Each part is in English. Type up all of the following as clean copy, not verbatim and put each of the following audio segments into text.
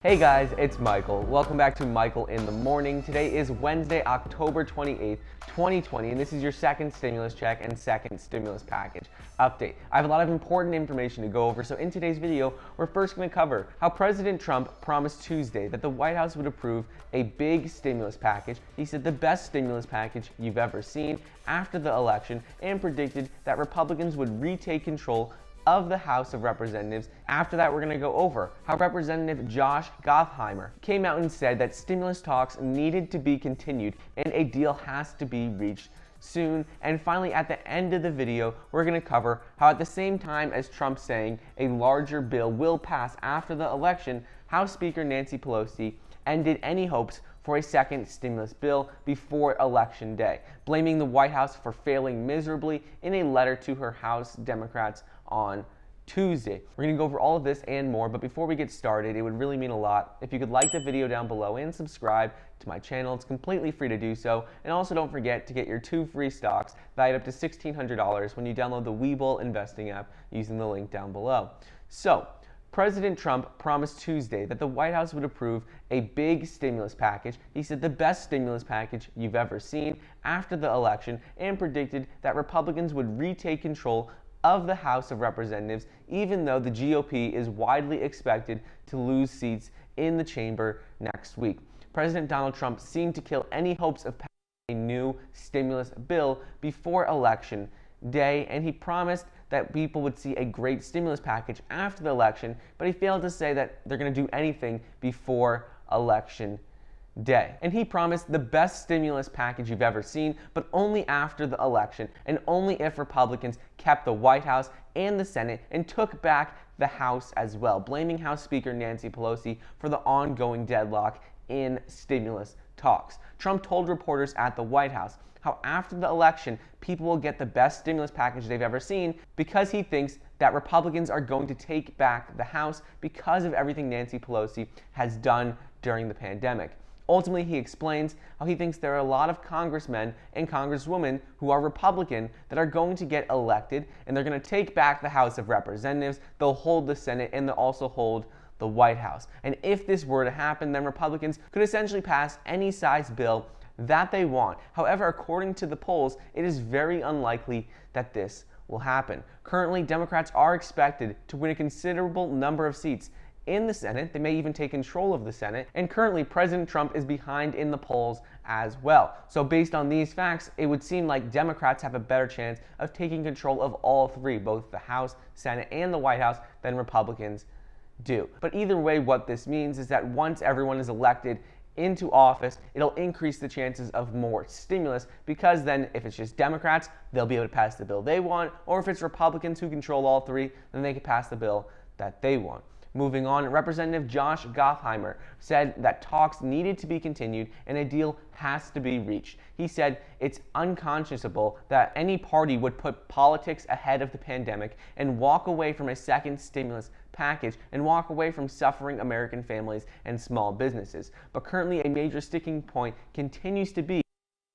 Hey guys, it's Michael. Welcome back to Michael in the Morning. Today is Wednesday, October 28th, 2020, and this is your second stimulus check and second stimulus package update. I have a lot of important information to go over, so in today's video, we're first going to cover how President Trump promised Tuesday that the White House would approve a big stimulus package. He said the best stimulus package you've ever seen after the election, and predicted that Republicans would retake control of the House of Representatives. After that, we're going to go over how Representative Josh Gottheimer came out and said that stimulus talks needed to be continued and a deal has to be reached soon. And finally, at the end of the video, we're going to cover how at the same time as Trump saying a larger bill will pass after the election, House Speaker Nancy Pelosi ended any hopes for a second stimulus bill before Election Day, blaming the White House for failing miserably in a letter to her House Democrats on Tuesday. We're going to go over all of this and more, but before we get started, it would really mean a lot if you could like the video down below and subscribe to my channel. It's completely free to do so. And also don't forget to get your 2 free stocks valued up to $1,600 when you download the Webull investing app using the link down below. So, President Trump promised Tuesday that the White House would approve a big stimulus package. He said the best stimulus package you've ever seen after the election, and predicted that Republicans would retake control of the House of Representatives, even though the GOP is widely expected to lose seats in the chamber next week. President Donald Trump seemed to kill any hopes of passing a new stimulus bill before Election Day, and he promised that people would see a great stimulus package after the election, but he failed to say that they're going to do anything before Election Day. And he promised the best stimulus package you've ever seen, but only after the election, and only if Republicans kept the White House and the Senate and took back the House as well, blaming House Speaker Nancy Pelosi for the ongoing deadlock in stimulus talks. Trump told reporters at the White House how after the election, people will get the best stimulus package they've ever seen, because he thinks that Republicans are going to take back the House because of everything Nancy Pelosi has done during the pandemic. Ultimately, he explains how he thinks there are a lot of congressmen and congresswomen who are Republican that are going to get elected, and they're going to take back the House of Representatives, they'll hold the Senate, and they'll also hold the White House. And if this were to happen, then Republicans could essentially pass any size bill that they want. However, according to the polls, it is very unlikely that this will happen. Currently, Democrats are expected to win a considerable number of seats in the Senate. They may even take control of the Senate. And currently, President Trump is behind in the polls as well. So based on these facts, it would seem like Democrats have a better chance of taking control of all three, both the House, Senate, and the White House, than Republicans do. But either way, what this means is that once everyone is elected into office, it'll increase the chances of more stimulus, because then if it's just Democrats, they'll be able to pass the bill they want, or if it's Republicans who control all three, then they can pass the bill that they want. Moving on, Representative Josh Gottheimer said that talks needed to be continued and a deal has to be reached. He said it's unconscionable that any party would put politics ahead of the pandemic and walk away from a second stimulus package and walk away from suffering American families and small businesses. But currently, a major sticking point continues to be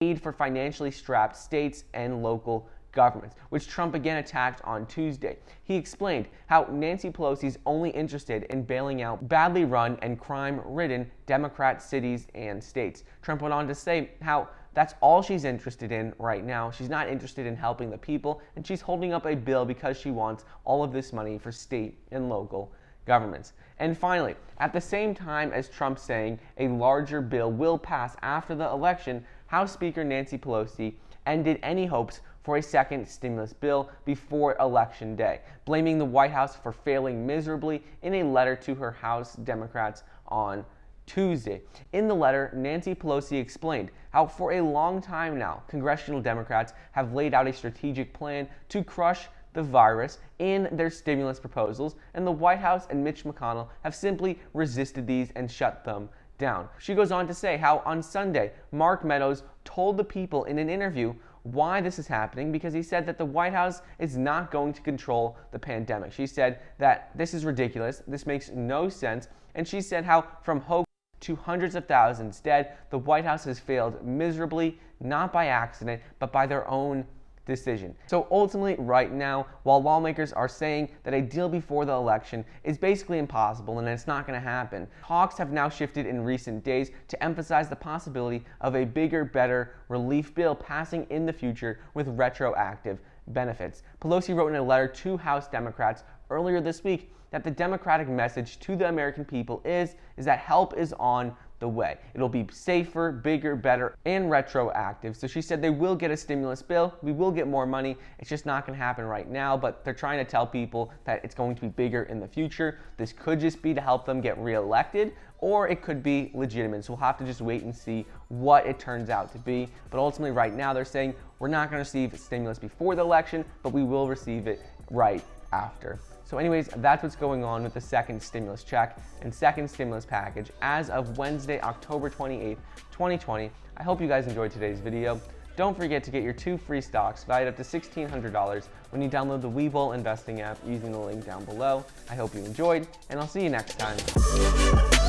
aid for financially strapped states and local governments, which Trump again attacked on Tuesday. He explained how Nancy Pelosi is only interested in bailing out badly run and crime-ridden Democrat cities and states. Trump went on to say how that's all she's interested in right now. She's not interested in helping the people, and she's holding up a bill because she wants all of this money for state and local governments. And finally, at the same time as Trump saying a larger bill will pass after the election, House Speaker Nancy Pelosi ended any hopes for a second stimulus bill before Election Day, blaming the White House for failing miserably in a letter to her House Democrats on Tuesday. In the letter, Nancy Pelosi explained how for a long time now, congressional Democrats have laid out a strategic plan to crush the virus in their stimulus proposals, and the White House and Mitch McConnell have simply resisted these and shut them down. She goes on to say how on Sunday, Mark Meadows told the people in an interview why this is happening, because he said that the White House is not going to control the pandemic. She said that this is ridiculous, this makes no sense, and she said how from hope to hundreds of thousands dead, the White House has failed miserably, not by accident, but by their own decision. So ultimately, right now, while lawmakers are saying that a deal before the election is basically impossible and it's not going to happen, talks have now shifted in recent days to emphasize the possibility of a bigger, better relief bill passing in the future with retroactive benefits. Pelosi wrote in a letter to House Democrats earlier this week that the Democratic message to the American people is that help is on the way. It'll be safer, bigger, better, and retroactive. So she said they will get a stimulus bill. We will get more money. It's just not going to happen right now, but they're trying to tell people that it's going to be bigger in the future. This could just be to help them get reelected, or it could be legitimate. So we'll have to just wait and see what it turns out to be. But ultimately, right now, they're saying we're not going to receive stimulus before the election, but we will receive it right after. So anyways, that's what's going on with the second stimulus check and second stimulus package as of Wednesday, October 28th, 2020. I hope you guys enjoyed today's video. Don't forget to get your 2 free stocks valued up to $1,600 when you download the Webull investing app using the link down below. I hope you enjoyed, and I'll see you next time.